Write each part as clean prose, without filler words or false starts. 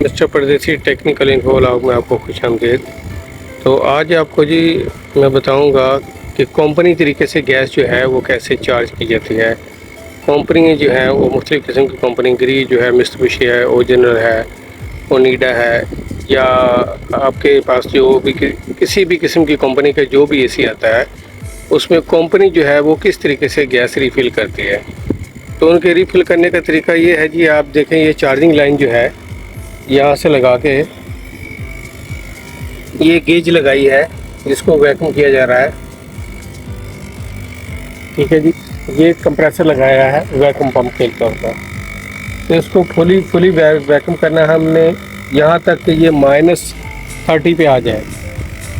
Mister परदेसी technical info vlog में आपको खुशामदीद। तो आज आपको जी मैं बताऊंगा कि कंपनी तरीके से गैस जो है वो कैसे चार्ज की जाती है। कंपनी जो है वो मुख्तलिफ़ किस्म की कंपनी ग्री जो है, मित्सुबिशी है, ओरिजिनल है, ओनिडा है, या आपके पास जो भी किसी भी किस्म की कंपनी का जो भी एसी आता है उसमें कंपनी जो है वो किस तरीके से गैस रिफ़िल करती है। तो उनके रिफ़िल करने का तरीका ये है जी, आप देखें ये चार्जिंग लाइन जो है यहाँ से लगा के ये गेज लगाई है जिसको वैक्यूम किया जा रहा है। ठीक है जी, ये कंप्रेसर लगाया है वैक्यूम पंप के तौर पर। तो इसको फुली वैक्यूम करना है हमने यहाँ तक कि ये -30 पे आ जाए।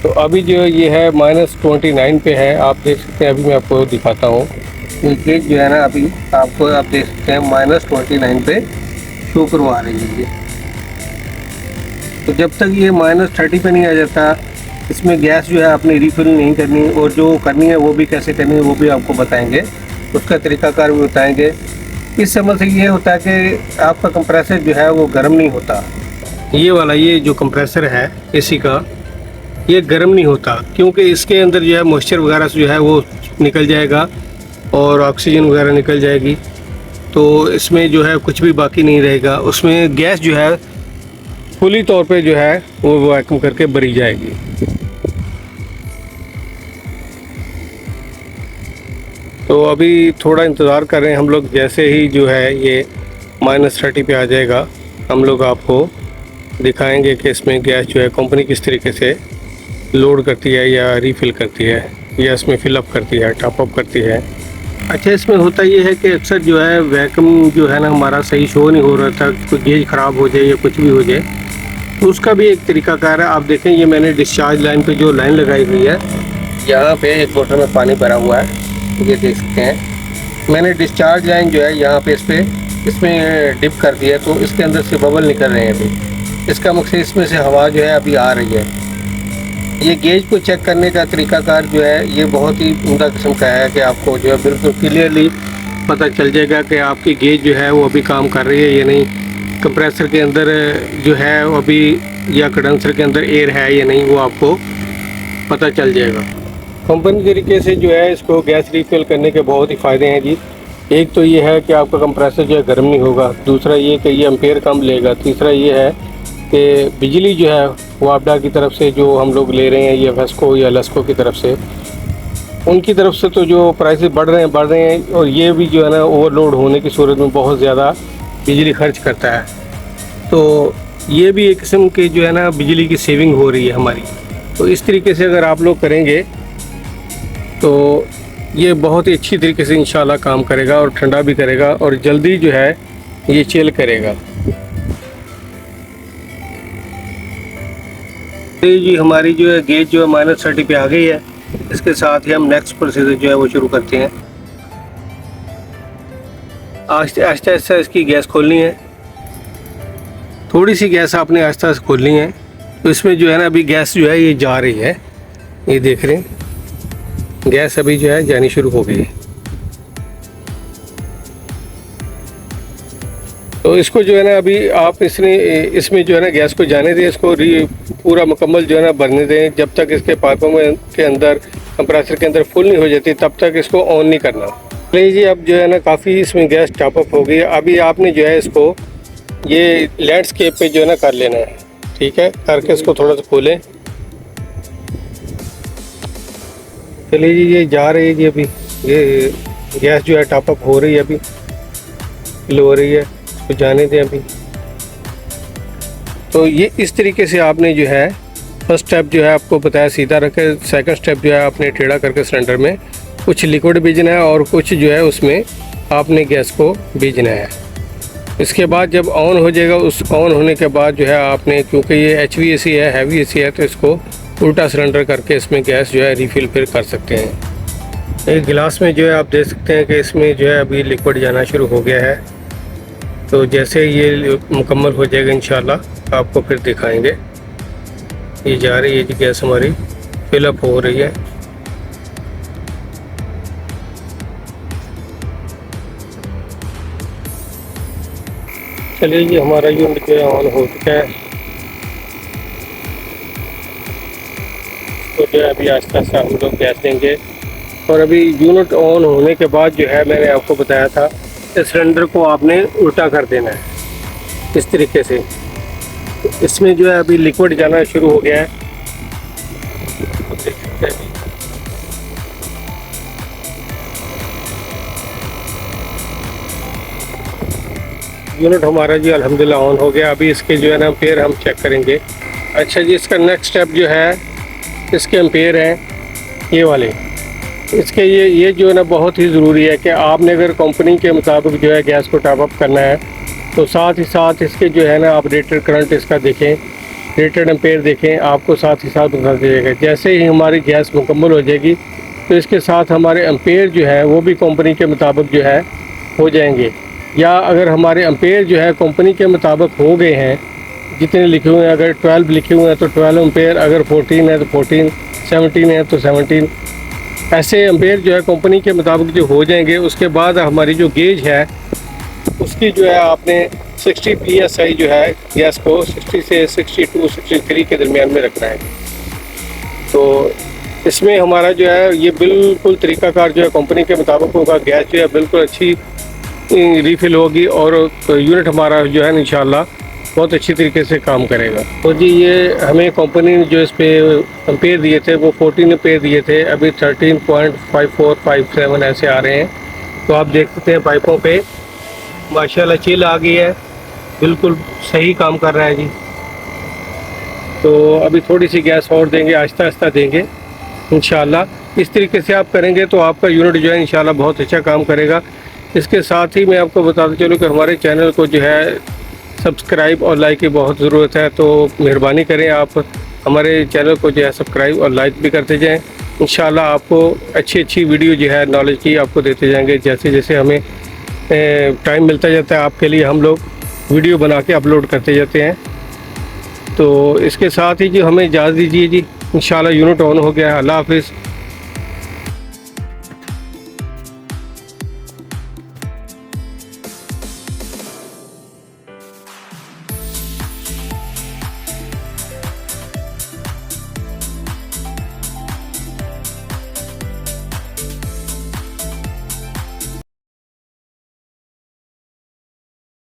तो अभी जो ये है -29 पे है, आप देख सकते हैं। अभी मैं आपको दिखाता हूँ, ये गेज जो है ना अभी आपको आप देख सकते हैं -29 पे शो करवा रही है ये। तो जब तक ये -30 पे नहीं आ जाता, इसमें गैस जो है आपने रिफ़िल नहीं करनी, और जो करनी है वो भी कैसे करनी है वो भी आपको बताएंगे, उसका तरीकाकार भी बताएंगे। इस समय से ये होता है कि आपका कंप्रेसर जो है वो गर्म नहीं होता। ये वाला ये जो कंप्रेसर है एसी का, ये गर्म नहीं होता क्योंकि इसके अंदर जो है मॉइस्चर वगैरह जो है वो निकल जाएगा और ऑक्सीजन वगैरह निकल जाएगी। तो इसमें जो है कुछ भी बाकी नहीं रहेगा, उसमें गैस जो है फुली तौर पे जो है वो वैक्यूम करके भरी जाएगी। तो अभी थोड़ा इंतज़ार कर रहे हैं हम लोग। जैसे ही जो है ये -30 पे आ जाएगा, हम लोग आपको दिखाएंगे कि इसमें गैस जो है कंपनी किस तरीके से लोड करती है या रीफ़िल करती है, या इसमें फिलअप करती है, टॉपअप करती है। अच्छा, इसमें होता ये है कि अक्सर जो है वैक्यूम जो है ना हमारा सही शो नहीं हो रहा था, कोई गेज ख़राब हो जाए या कुछ भी हो जाए, तो उसका भी एक तरीकाकार है। आप देखें, ये मैंने डिस्चार्ज लाइन पे जो लाइन लगाई हुई है, यहाँ पे एक बोतल में पानी भरा हुआ है, ये देख सकते हैं। मैंने डिस्चार्ज लाइन जो है यहाँ पे इसमें डिप कर दिया, तो इसके अंदर से बबल निकल रहे हैं अभी। इसका मकसद इसमें से हवा जो है अभी आ रही है। ये गेज को चेक करने का तरीकाकार जो है ये बहुत ही उम्दा किस्म का है कि आपको जो है बिल्कुल क्लियरली पता चल जाएगा कि आपकी गेज जो है वो अभी काम कर रही है या नहीं, कंप्रेसर के अंदर जो है वो अभी, या कंडेंसर के अंदर एयर है या नहीं, वो आपको पता चल जाएगा। कंपनी तरीके से जो है इसको गैस रिफ़िल करने के बहुत ही फ़ायदे हैं जी। एक तो ये है कि आपका कंप्रेसर जो है गर्म नहीं होगा, दूसरा ये कि ये एम्पेयर कम लेगा, तीसरा ये है कि बिजली जो है वापडा की तरफ से जो हम लोग ले रहे हैं, या वेस्को या लेस्को की तरफ से, उनकी तरफ से तो जो प्राइसेस बढ़ रहे हैं, और ये भी जो है ना ओवरलोड होने की सूरत में बहुत ज़्यादा बिजली खर्च करता है। तो ये भी एक किस्म की जो है ना बिजली की सेविंग हो रही है हमारी। तो इस तरीके से अगर आप लोग करेंगे तो ये बहुत ही अच्छी तरीके से इंशाल्लाह काम करेगा, और ठंडा भी करेगा, और जल्दी जो है ये चिल करेगा। तो जी हमारी जो है गेज जो है -30 पे आ गई है। इसके साथ ही हम नेक्स्ट प्रोसीजर जो है वो शुरू करते हैं। आहिस्ते आहिस्ते इसकी गैस खोलनी है। थोड़ी सी गैस आपने आहिस्ते आहिस्ते खोलनी है। तो इसमें जो है ना अभी गैस जो है ये जा रही है, ये देख रहे हैं, गैस अभी जो है जानी शुरू हो गई है। तो इसको जो है ना अभी आप इसमें जो है ना गैस को जाने दें, इसको पूरा मुकम्मल जो है ना भरने दें। जब तक इसके पाइपों में के अंदर कंप्रेसर के अंदर फुल नहीं हो जाती तब तक इसको ऑन नहीं करना। नहीं जी, अब जो है ना काफ़ी इसमें गैस टॉपअप हो गई है। अभी आपने जो है इसको ये लैंडस्केप पे जो है ना कर लेना है। ठीक है, करके इसको थोड़ा सा खोलें। चलिए जी, ये जा रही है जी, अभी ये गैस जो है टॉपअप हो रही है, अभी लो हो रही है, इसको जाने दें अभी। तो ये इस तरीके से आपने जो है फर्स्ट स्टेप जो है आपको बताया सीधा रखे, सेकंड स्टेप जो है आपने टेढ़ा करके सिलेंडर में कुछ लिक्विड भेजना है और कुछ जो है उसमें आपने गैस को भेजना है। इसके बाद जब ऑन हो जाएगा, उस ऑन होने के बाद जो है आपने, क्योंकि ये HVAC है, हैवी AC है, तो इसको उल्टा सिलेंडर करके इसमें गैस जो है रिफ़िल फिर कर सकते हैं। एक गिलास में जो है आप देख सकते हैं कि इसमें जो है अभी लिक्विड जाना शुरू हो गया है। तो जैसे ये मुकम्मल हो जाएगा इंशाल्लाह आपको फिर दिखाएंगे। ये जा रही है जी गैस हमारी, फिलअप हो रही है। चलिए जी, हमारा यूनिट जो है ऑन हो चुका है। तो जो है अभी आहिस्ता आहिस्ता हम लोग गैस देंगे। और अभी यूनिट ऑन होने के बाद जो है मैंने आपको बताया था, इस सिलेंडर को आपने उल्टा कर देना है इस तरीके से। तो इसमें जो है अभी लिक्विड जाना शुरू हो गया है, आप देख सकते हैं। यूनिट हमारा जी अल्हम्दुलिल्लाह ऑन हो गया। अभी इसके जो है ना एम्पेयर हम चेक करेंगे। अच्छा जी, इसका नेक्स्ट स्टेप जो है, इसके एम्पेयर हैं ये वाले। इसके ये जो है ना बहुत ही ज़रूरी है कि आपने अगर कंपनी के मुताबिक जो है गैस को टॉप अप करना है, तो साथ ही साथ इसके जो है ना आप रेटेड करंट इसका देखें, रेटेड एम्पेयर देखें, आपको साथ ही साथ बता दीजिएगा। जैसे ही हमारी गैस मुकम्मल हो जाएगी तो इसके साथ हमारे एम्पेयर जो है वो भी कंपनी के मुताबिक जो है हो जाएंगे। या अगर हमारे एम्पेयर जो है कंपनी के मुताबिक हो गए हैं, जितने लिखे हुए हैं, अगर 12 लिखे हुए हैं तो 12 एम्पेयर, अगर 14 है तो 14, 17 है तो 17, ऐसे एम्पेयर जो है कंपनी के मुताबिक जो हो जाएंगे, उसके बाद हमारी जो गेज है उसकी जो है आपने 60 PSI जो है गैस को 60 से 62, 63 के दरमियान में रखना है। तो इसमें हमारा जो है ये बिल्कुल तरीकाकार जो है कंपनी के मुताबिक होगा। गैस जो है बिल्कुल अच्छी रीफिल होगी और यूनिट हमारा जो है इंशाल्लाह बहुत अच्छी तरीके से काम करेगा। तो जी, ये हमें कंपनी ने जो इस पे एम्पेयर दिए थे वो 14 एम्पेयर दिए थे, अभी 13.5457 ऐसे आ रहे हैं। तो आप देख सकते हैं पाइपों पे माशाल्लाह चिल आ गई है, बिल्कुल सही काम कर रहा है जी। तो अभी थोड़ी सी गैस और देंगे, आहिस्ता आहिस्ता देंगे इंशाल्लाह। इस तरीके से आप करेंगे तो आपका यूनिट जो है इंशाल्लाह बहुत अच्छा काम करेगा। इसके साथ ही मैं आपको बताता चलूँ कि हमारे चैनल को जो है सब्सक्राइब और लाइक की बहुत ज़रूरत है। तो मेहरबानी करें, आप हमारे चैनल को जो है सब्सक्राइब और लाइक भी करते जाएं। इंशाल्लाह आपको अच्छी अच्छी वीडियो जो है नॉलेज की आपको देते जाएंगे। जैसे जैसे हमें टाइम मिलता जाता है आपके लिए हम लोग वीडियो बना के अपलोड करते जाते हैं। तो इसके साथ ही जो हमें इजाज़त दीजिए जी, इंशाल्लाह यूनिट ऑन हो गया है। अल्लाह हाफिज़।